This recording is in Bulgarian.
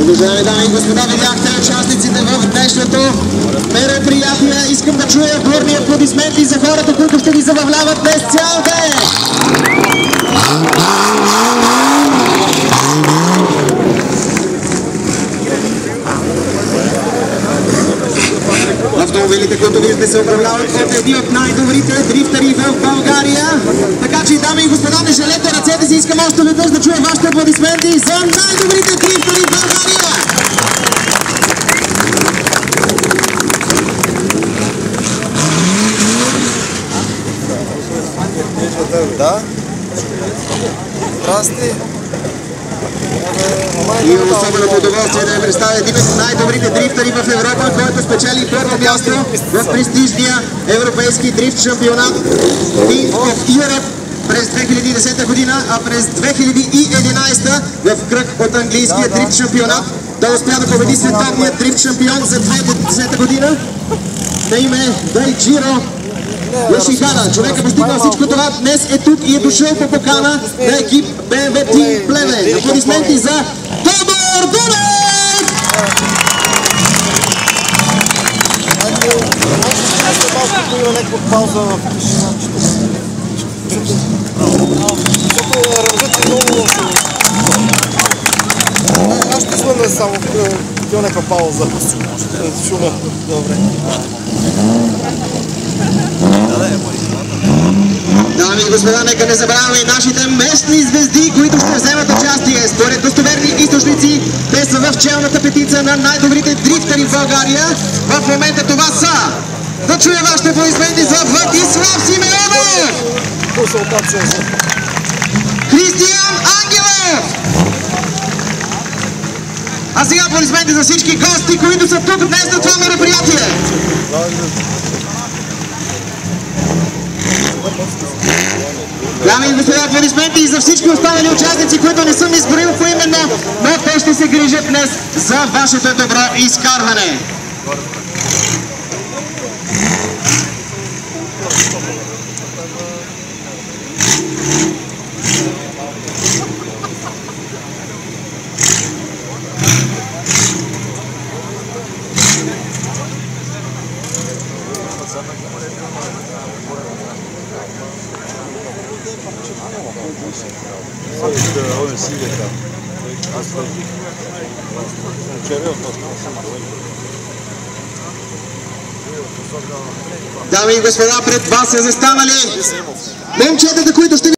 Уважаеми дами и господа, видяхте участниците в днешното мероприятие. Искам да чуя бурни аплодисменти за хората, които ще ви забавляват днес цял ден. Автомобилите, които виждате, се управляват от едни от най-добрите дрифтери в България. Така че, дами и господа, не жалете ръцете си. Искам още веднъж да чуя вашите аплодисменти за най-добрите дрифтери в България. Да? Здрасти! И особеното удоволствие да я представя един от най-добрите дрифтери в Европа, който спечели първо място в престижния европейски дрифт шампионат Team of Europe през 2010 година, а през 2011 в кръг от английския дрифт шампионат той успя да победи световният дрифт шампион за 2010 година на име Дайджиро Йошихара. Човека постигнал всичко това, днес е тук и е дошъл по покана на екип BMW Team Плевен. Аплодисменти за Тодор Дунев! Има някаква пауза в тишината. Защото ръжат и много... Аз ще свърна само, има някаква пауза. Шума. Добре. Дами и господа, нека не забравяме и нашите местни звезди, които ще вземат участие. Според достоверни източници, те са в челната петица на най-добрите дрифтери в България. В момента това са... Да чуя вашите аплодисменти за Владислав Симеонов! Християн Ангелов! А сега аплодисменти за всички гости, които са тук днес на това мероприятие! Дами и господа, аплодисменти и за всички останали участници, които не съм изброил поименно, но те ще се грижат днес за вашето добро изкарване. Дами и господа, пред вас са застанали момчетата, които ще